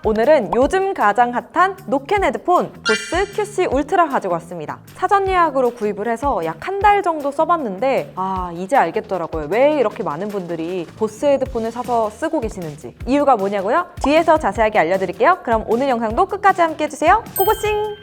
오늘은 요즘 가장 핫한 노캔 헤드폰 보스 QC 울트라 가지고 왔습니다. 사전 예약으로 구입을 해서 약 한 달 정도 써봤는데 이제 알겠더라고요. 왜 이렇게 많은 분들이 보스 헤드폰을 사서 쓰고 계시는지. 이유가 뭐냐고요? 뒤에서 자세하게 알려드릴게요. 그럼 오늘 영상도 끝까지 함께 해주세요. 고고싱!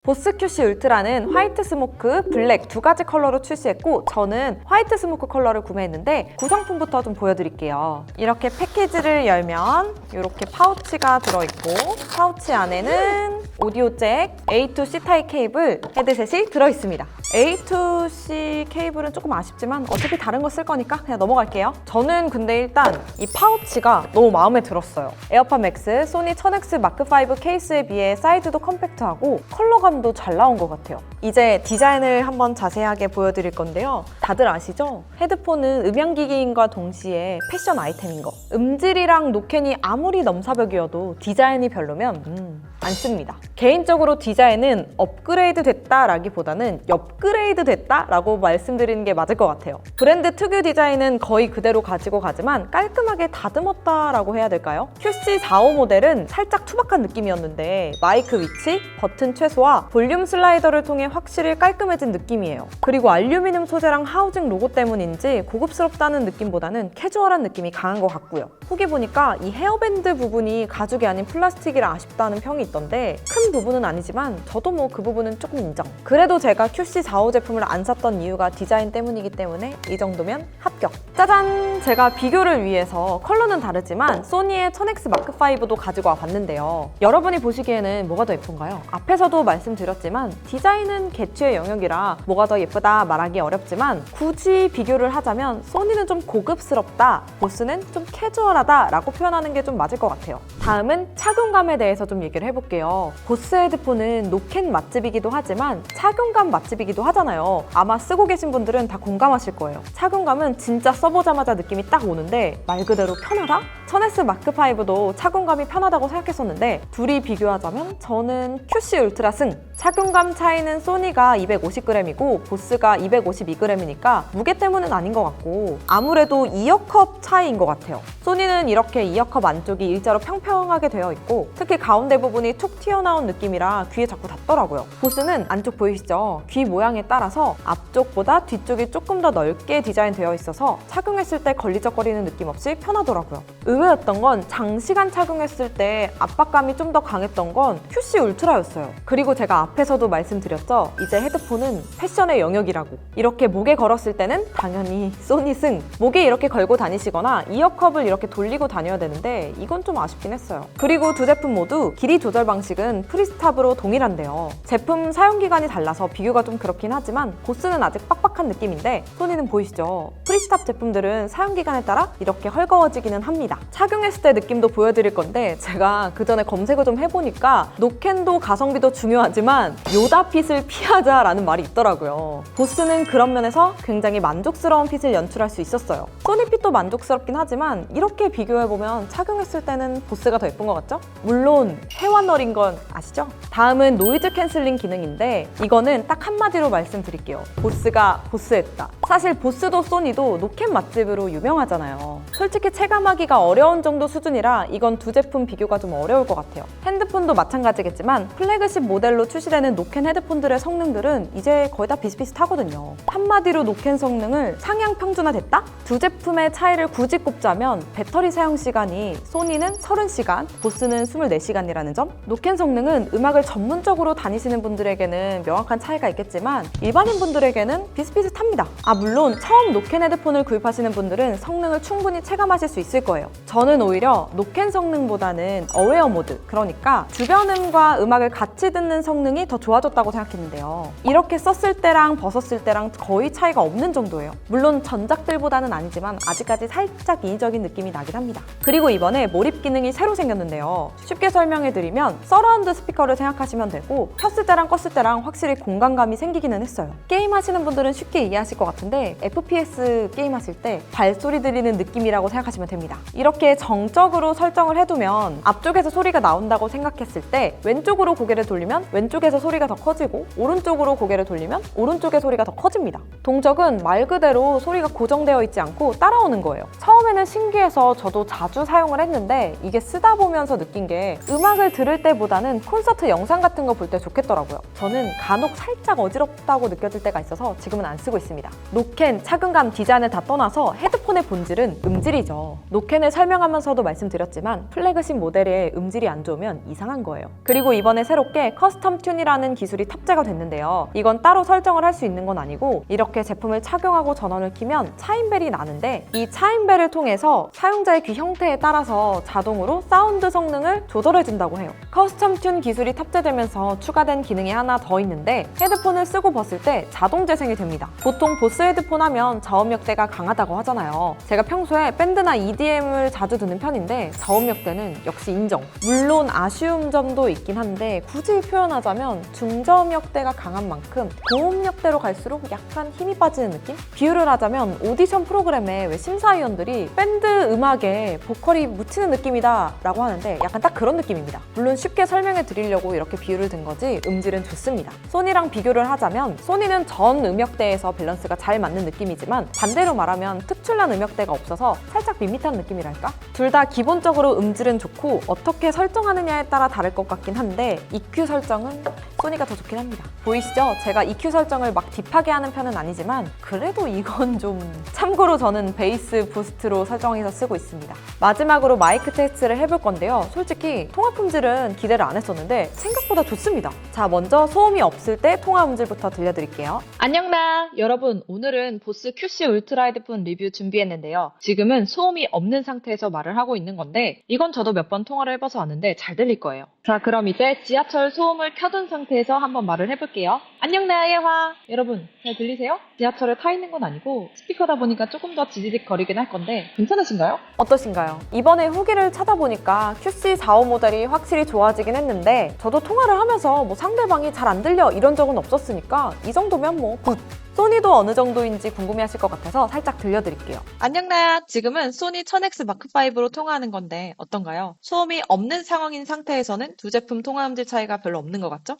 보스 QC 울트라는 화이트 스모크, 블랙 두 가지 컬러로 출시했고 저는 화이트 스모크 컬러를 구매했는데 구성품부터 좀 보여드릴게요. 이렇게 패키지를 열면 이렇게 파우치가 들어있고 파우치 안에는 오디오 잭, A2C 타입 케이블, 헤드셋이 들어있습니다. A2C 케이블은 조금 아쉽지만 어차피 다른 거 쓸 거니까 그냥 넘어갈게요. 저는 근데 일단 이 파우치가 너무 마음에 들었어요. 에어팟 맥스, 소니 1000X 마크5 케이스에 비해 사이즈도 컴팩트하고 컬러감도 잘 나온 것 같아요. 이제 디자인을 한번 자세하게 보여드릴 건데요. 다들 아시죠? 헤드폰은 음향기기인과 동시에 패션 아이템인 거. 음질이랑 노캔이 아무리 넘사벽이어도 디자인이 별로면 안 씁니다. 개인적으로 디자인은 업그레이드 됐다라기보다는 업그레이드 됐다라고 말씀드리는 게 맞을 것 같아요. 브랜드 특유 디자인은 거의 그대로 가지고 가지만 깔끔하게 다듬었다라고 해야 될까요? QC45 모델은 살짝 투박한 느낌이었는데 마이크 위치, 버튼 최소화, 볼륨 슬라이더를 통해 확실히 깔끔해진 느낌이에요. 그리고 알루미늄 소재랑 하우징 로고 때문인지 고급스럽다는 느낌보다는 캐주얼한 느낌이 강한 것 같고요. 후기 보니까 이 헤어밴드 부분이 가죽이 아닌 플라스틱이라 아쉽다는 평이 있던데 큰 부분은 아니지만 저도 뭐 그 부분은 조금 인정. 그래도 제가 QC45 제품을 안 샀던 이유가 디자인 때문이기 때문에 이 정도면 합격. 짜잔! 제가 비교를 위해서 컬러는 다르지만 소니의 1000X 마크5도 가지고 와봤는데요. 여러분이 보시기에는 뭐가 더 예쁜가요? 앞에서도 말씀드렸지만 디자인은 개취의 영역이라 뭐가 더 예쁘다 말하기 어렵지만 굳이 비교를 하자면 소니는 좀 고급스럽다, 보스는 좀 캐주얼하다 라고 표현하는 게 좀 맞을 것 같아요. 다음은 착용감에 대해서 좀 얘기를 해볼게요. 보스 헤드폰은 노캔 맛집이기도 하지만 착용감 맛집이기도 하잖아요. 아마 쓰고 계신 분들은 다 공감하실 거예요. 착용감은 진짜 써보자마자 느낌이 딱 오는데 말 그대로 편하다? 1000S 마크5도 착용감이 편하다고 생각했었는데 둘이 비교하자면 저는 QC 울트라 승! 착용감 차이는 소니가 250g이고 보스가 252g이니까 무게 때문은 아닌 것 같고 아무래도 이어컵 차이인 것 같아요. 소니는 이렇게 이어컵 안쪽이 일자로 평평하게 되어 있고 특히 가운데 부분이 툭 튀어나온 느낌이라 귀에 자꾸 닿더라고요. 보스는 안쪽 보이시죠? 귀 모양에 따라서 앞쪽보다 뒤쪽이 조금 더 넓게 디자인되어 있어서 착용했을 때 걸리적거리는 느낌 없이 편하더라고요. 의외였던 건 장시간 착용했을 때 압박감이 좀 더 강했던 건 QC 울트라였어요. 그리고 제가 앞에서도 말씀드렸죠? 이제 헤드폰은 패션의 영역이라고. 이렇게 목에 걸었을 때는 당연히 소니 승! 목에 이렇게 걸고 다니시거나 이어컵을 이렇게 돌리고 다녀야 되는데 이건 좀 아쉽긴 했어요. 그리고 두 제품 모두 길이 조절 방식은 프리스탑으로 동일한데요. 제품 사용기간이 달라서 비교가 좀 그렇긴 하지만 보스는 아직 빡빡한 느낌인데 소니는 보이시죠? 프리스탑 제품들은 사용기간에 따라 이렇게 헐거워지기는 합니다. 착용했을 때 느낌도 보여드릴 건데 제가 그 전에 검색을 좀 해보니까 노캔도 가성비도 중요하지만 요다핏을 피하자라는 말이 있더라고요. 보스는 그런 면에서 굉장히 만족스러운 핏을 연출할 수 있었어요. 소니 핏도 만족스럽긴 하지만 이렇게 비교해보면 착용했을 때는 보스가 더 예쁜 것 같죠? 물론 회원얼인 건 아시죠? 다음은 노이즈 캔슬링 기능인데 이거는 딱 한마디로 말씀드릴게요. 보스가 보스했다. 사실 보스도 소니도 노캔 맛집으로 유명하잖아요. 솔직히 체감하기가 어려운 정도 수준이라 이건 두 제품 비교가 좀 어려울 것 같아요. 핸드폰도 마찬가지겠지만 플래그십 모델로 출시되는 노캔 헤드폰들의 성능들은 이제 거의 다 비슷비슷하거든요. 한마디로 노캔 성능을 상향 평준화됐다? 두 제품의 차이를 굳이 꼽자면 배터리 사용 시간이 소니는 30시간, 보스는 24시간이라는 점? 노캔 성능은 음악을 전문적으로 다니시는 분들에게는 명확한 차이가 있겠지만 일반인 분들에게는 비슷비슷합니다. 물론 처음 노캔 헤드폰을 구입하시는 분들은 성능을 충분히 체감하실 수 있을 거예요. 저는 오히려 노캔 성능보다는 어웨어 모드, 그러니까 주변 음과 음악을 같이 듣는 성능이 더 좋아졌다고 생각했는데요. 이렇게 썼을 때랑 벗었을 때랑 거의 차이가 없는 정도예요. 물론 전작들보다는 아니지만 아직까지 살짝 인위적인 느낌이 나긴 합니다. 그리고 이번에 몰입 기능이 새로 생겼는데요. 쉽게 설명해드리면 서라운드 스피커를 생각하시면 되고 켰을 때랑 껐을 때랑 확실히 공간감이 생기기는 했어요. 게임하시는 분들은 쉽게 이해하실 것 같은데 FPS 게임하실 때 발소리 들리는 느낌이라고 생각하시면 됩니다. 이렇게 이렇게 정적으로 설정을 해두면 앞쪽에서 소리가 나온다고 생각했을 때 왼쪽으로 고개를 돌리면 왼쪽에서 소리가 더 커지고 오른쪽으로 고개를 돌리면 오른쪽의 소리가 더 커집니다. 동적은 말 그대로 소리가 고정되어 있지 않고 따라오는 거예요. 처음에는 신기해서 저도 자주 사용을 했는데 이게 쓰다 보면서 느낀 게 음악을 들을 때보다는 콘서트 영상 같은 거 볼 때 좋겠더라고요. 저는 간혹 살짝 어지럽다고 느껴질 때가 있어서 지금은 안 쓰고 있습니다. 노캔, 착용감, 디자인을 다 떠나서 헤드폰의 본질은 음질이죠. 노캔을 설명하면서도 말씀드렸지만 플래그십 모델의 음질이 안 좋으면 이상한 거예요. 그리고 이번에 새롭게 커스텀 튠이라는 기술이 탑재가 됐는데요. 이건 따로 설정을 할 수 있는 건 아니고 이렇게 제품을 착용하고 전원을 켜면 차임벨이 나는데 이 차임벨을 통해서 사용자의 귀 형태에 따라서 자동으로 사운드 성능을 조절해준다고 해요. 커스텀 튠 기술이 탑재되면서 추가된 기능이 하나 더 있는데 헤드폰을 쓰고 벗을 때 자동 재생이 됩니다. 보통 보스 헤드폰 하면 저음역대가 강하다고 하잖아요. 제가 평소에 밴드나 EDM을 자주 듣는 편인데 저음역대는 역시 인정. 물론 아쉬운 점도 있긴 한데 굳이 표현하자면 중저음역대가 강한 만큼 고음역대로 갈수록 약간 힘이 빠지는 느낌? 비유를 하자면 오디션 프로그램에 왜 심사위원들이 밴드 음악에 보컬이 묻히는 느낌이다 라고 하는데 약간 딱 그런 느낌입니다. 물론 쉽게 설명해 드리려고 이렇게 비유를 든 거지 음질은 좋습니다. 소니랑 비교를 하자면 소니는 전 음역대에서 밸런스가 잘 맞는 느낌이지만 반대로 말하면 특출난 음역대가 없어서 살짝 밋밋한 느낌이랄까? 둘 다 기본적으로 음질은 좋고 어떻게 설정하느냐에 따라 다를 것 같긴 한데 EQ 설정은 소니가 더 좋긴 합니다. 보이시죠? 제가 EQ 설정을 막 딥하게 하는 편은 아니지만 그래도 이건 좀 참고로 저는 베이스 부스트로 설정해서 쓰고 있습니다. 마지막으로 마이크 테스트를 해볼 건데요. 솔직히 통화 품질은 기대를 안 했었는데 생각보다 좋습니다. 자, 먼저 소음이 없을 때 통화 음질부터 들려드릴게요. 안녕나 여러분, 오늘은 보스 QC 울트라 헤드폰 리뷰 준비했는데요. 지금은 소음이 없는 상태에서 말을 하고 있는 건데 이건 저도 몇 번 통화를 해봐서 아는데 잘 들릴 거예요. 자, 그럼 이제 지하철 소음을 켜둔 상태에서 한번 말을 해볼게요. 안녕나 예화. 여러분 잘 들리세요? 지하철에 타 있는 건 아니고 스피커다 보니까 조금 더 지지직 거리긴 할 건데 괜찮으신가요? 어떠신가요? 이번에 후기를 찾아보니까 QC45 모델이 확실히 좋아지긴 했는데 저도 통화를 하면서 뭐 상대방이 잘 안 들려 이런 적은 없었으니까 이 정도면 뭐 굿! 소니도 어느 정도인지 궁금해하실 것 같아서 살짝 들려드릴게요. 안녕나야. 지금은 소니 1000X 마크5로 통화하는 건데 어떤가요? 소음이 없는 상황인 상태에서는 두 제품 통화 음질 차이가 별로 없는 것 같죠?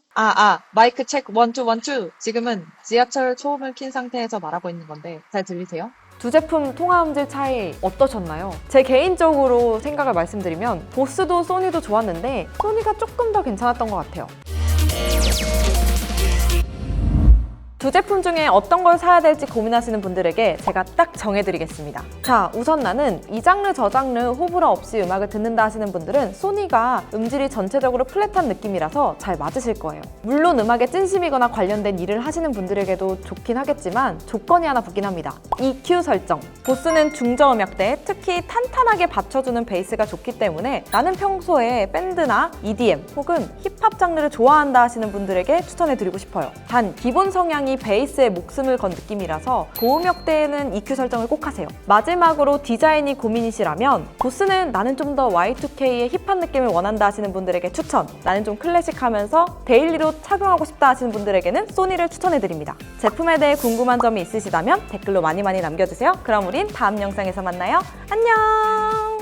마이크 체크 1, 2, 1, 2. 지금은 지하철 소음을 킨 상태에서 말하고 있는 건데 잘 들리세요? 두 제품 통화 음질 차이 어떠셨나요? 제 개인적으로 생각을 말씀드리면 보스도 소니도 좋았는데 소니가 조금 더 괜찮았던 것 같아요. 두 제품 중에 어떤 걸 사야 될지 고민하시는 분들에게 제가 딱 정해드리겠습니다. 자, 우선 나는 이 장르 저 장르 호불호 없이 음악을 듣는다 하시는 분들은 소니가 음질이 전체적으로 플랫한 느낌이라서 잘 맞으실 거예요. 물론 음악에 찐심이거나 관련된 일을 하시는 분들에게도 좋긴 하겠지만 조건이 하나 붙긴 합니다. EQ 설정. 보스는 중저음역대, 특히 탄탄하게 받쳐주는 베이스가 좋기 때문에 나는 평소에 밴드나 EDM 혹은 힙합 장르를 좋아한다 하시는 분들에게 추천해드리고 싶어요. 단 기본 성향이 베이스에 목숨을 건 느낌이라서 고음역대에는 EQ 설정을 꼭 하세요. 마지막으로 디자인이 고민이시라면 보스는 나는 좀 더 Y2K의 힙한 느낌을 원한다 하시는 분들에게 추천. 나는 좀 클래식하면서 데일리로 착용하고 싶다 하시는 분들에게는 소니를 추천해드립니다. 제품에 대해 궁금한 점이 있으시다면 댓글로 많이 남겨주세요. 그럼 우린 다음 영상에서 만나요. 안녕!